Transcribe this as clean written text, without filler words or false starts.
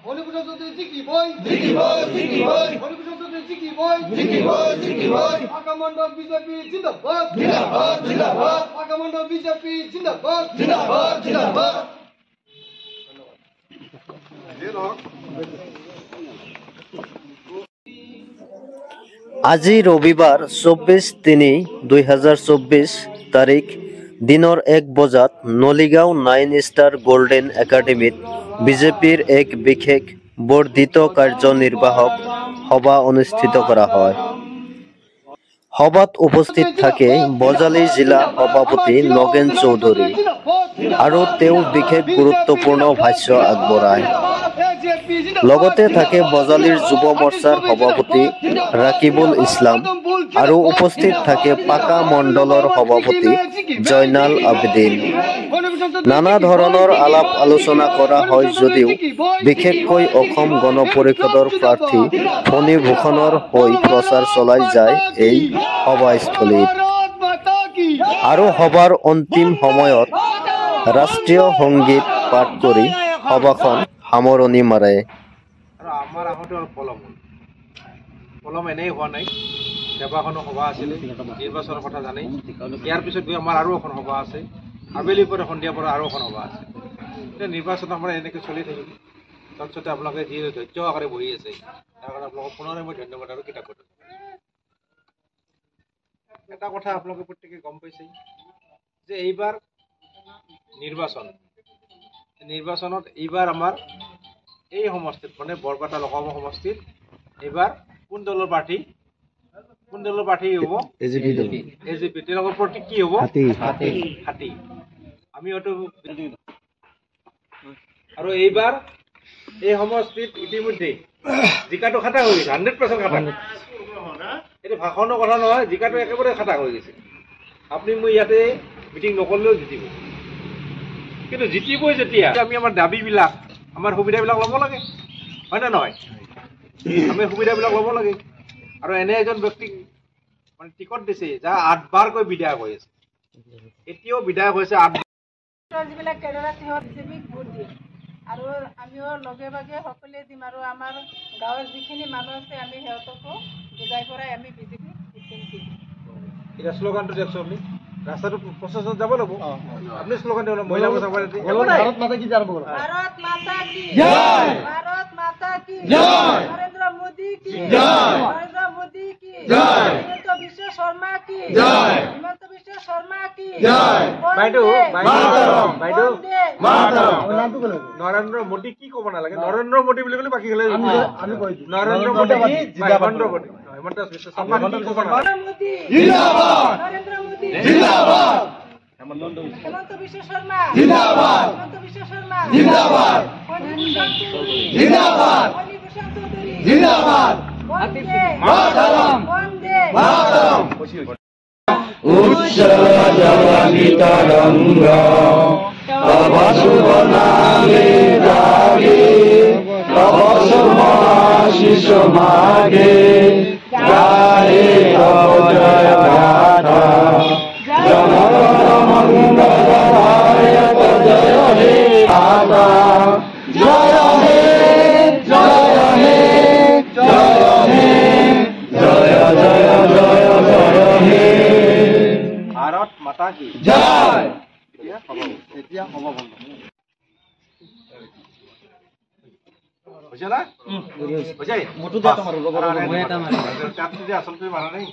Hariprasad Chowdhury জিকিবই জিকিবই Hariprasad Chowdhury জিকিবই Dhaka Mondal BJP জিন্দাবাদ Dhaka Mondal BJP জিন্দাবাদ আজি রবিবার 24/3/2024 তারিখ দিনৰ 1 বজাত নলিগাঁও 9 ষ্টাৰ গোল্ডেন একাডেমীত বিজেপিৰ এক বিশেষ বৰ্ধিত কাৰ্যনিৰ্বাহক সভা অনুষ্ঠিত কৰা হয়। সভাত উপস্থিত থাকে বজালী জিলা সভাপতি নগেন চৌধুৰী আৰু তেওঁ বিশেষ গুৰুত্বপূৰ্ণ ভাষ্য আগবঢ়ায়। লগতে থাকে বজালীৰ যুৱ মৰ্চাৰ সভাপতি ৰাকিবুল ইছলাম আৰু উপস্থিত থাকে পাকা মণ্ডলৰ সভাপতি জয়নাল আবেদিন। নানা ধৰণৰ আলাপ আলোচনা কৰা হয় যদিও বিশেষকৈ অসম গণ পৰিষদৰ প্ৰাৰ্থী ফণীভূষণৰ হৈ প্ৰচাৰ চলাই যায় এই সভাস্থলীত। আৰু সভাৰ অন্তিম সময়ত ৰাষ্ট্ৰীয় সংগীত পাঠ কৰি সভাখন সামৰণি মাৰে। আমাৰ আহোঁতে অলপ পলম এনেই হোৱা নাই। কেইবাখনো সভা আছিলে, নিৰ্বাচনৰ কথা জানেই। ইয়াৰ পিছত গৈ আমাৰ আৰু এখন সভা আছে, আবেলিৰ পৰা সন্ধিয়াৰ পৰা আৰু এখন সভা আছে। এতিয়া নিৰ্বাচন আমাৰ এনেকৈ চলি থাকিব। তাৰপিছতে আপোনালোকে যি ধৈৰ্য আকাৰে বহি আছে, তাৰ কাৰণে আপোনালোকক পুনৰে মই ধন্যবাদ আৰু কৃতজ্ঞতা। এটা কথা আপোনালোকে প্ৰত্যেকে গম পাইছে যে এইবাৰ নিৰ্বাচনত এইবাৰ আমাৰ এই সমষ্টিত মানে বৰপেটা লোকসভা সমষ্টিত এইবাৰ কোন দলৰ প্ৰাৰ্থী হ'ব? এজিপি। তেওঁলোকৰ প্ৰতীক কি হ'ব? হাতী। আমি হয়তো আৰু এইবাৰ এই সমষ্টিত ইতিমধ্যে জিকাটো খাটা হৈ গৈছে, 100% খাটা। এইটো ভাষণৰ কথা নহয়, জিকাটো একেবাৰে খাটা হৈ গৈছে। আপুনি মই ইয়াতে মিটিং নকৰিলেও জিতিব, কিন্তু জিতিবই যেতিয়া আমি আমাৰ দাবীবিলাক আমাৰ সুবিধাবিলাক ল'ব লাগে, হয় নে নহয়? আমি সুবিধাবিলাক ল'ব লাগে। আৰু এনে এজন ব্যক্তিক মানে টিকট দিছে যাৰ 8 বাৰকৈ বিধায়ক হৈ আছে, এতিয়াও বিধায়ক হৈছে 8 যিবিলাক কেডাৰত সিহঁত বিজেপিক ভোট দিয়ে আৰু আমিও লগে ভাগে সকলোৱে দিম। আৰু আমাৰ গাঁৱৰ যিখিনি মানুহ আছে আমি সিহঁতকো বুজাই পৰাই আমি বিজেপিক ভোট দিম। এতিয়া শ্লোগানটো দিয়কচোন আপুনি। ৰাস্তাটো প্ৰচেছত যাব লাগিব। আপুনি শ্লোগান দিয়ক, মহিলা মোৰ্চা ভাৰত মাতা কি জয়, ভাৰত মাতা কি জয়, ভাৰত মাতা কি জয়, নৰেন্দ্ৰ মোদী কি জয়, নৰেন্দ্ৰ মোদী কি জয়, হিমন্ত বিশ্ব শৰ্মা কি জয়, হিমন্ত বিশ্ব শৰ্মা কি জয়। বাইদেউ নৰেন্দ্ৰ মোদী কি ক'ব নালাগে, নৰেন্দ্ৰ মোদী বুলি ক'লে বাকী হ'লে আমি কৈ দিম নৰেন্দ্ৰ মোদী হিমন্ত বিশ্ব শৰ্মা কি ক'ব নালাগে। নৰেন্দ্ৰ মোদী জিন্দাবাদ, হিমন্ত বিশ্ব শৰ্মা জিন্দাবাদ, হিমন্ত বিশ্ব শৰ্মা জিন্দাবাদ, ফণীভূষণ চৌধুৰী জিন্দাবাদ, ফণীভূষণ চৌধুৰী জিন্দাবাদ, বন্দে মাতৰম, বন্দে মাতৰম। উচ্চল জলনিতরঙ্গ তব শুভ নামে জাগে, তব শুভ আশিস মাগে, গায়ে তব জয় গাথা। জনগণ মঙ্গলদায়ক জয় হে মাতা, জয় হে জয় হে জয় হে জয় জয় জয় জয় হে। ভাৰত মাতা কি জয়। এতিয়া হ'ব বন্ধ হৈছে না? হৈছে আচলতে মাৰা নাই।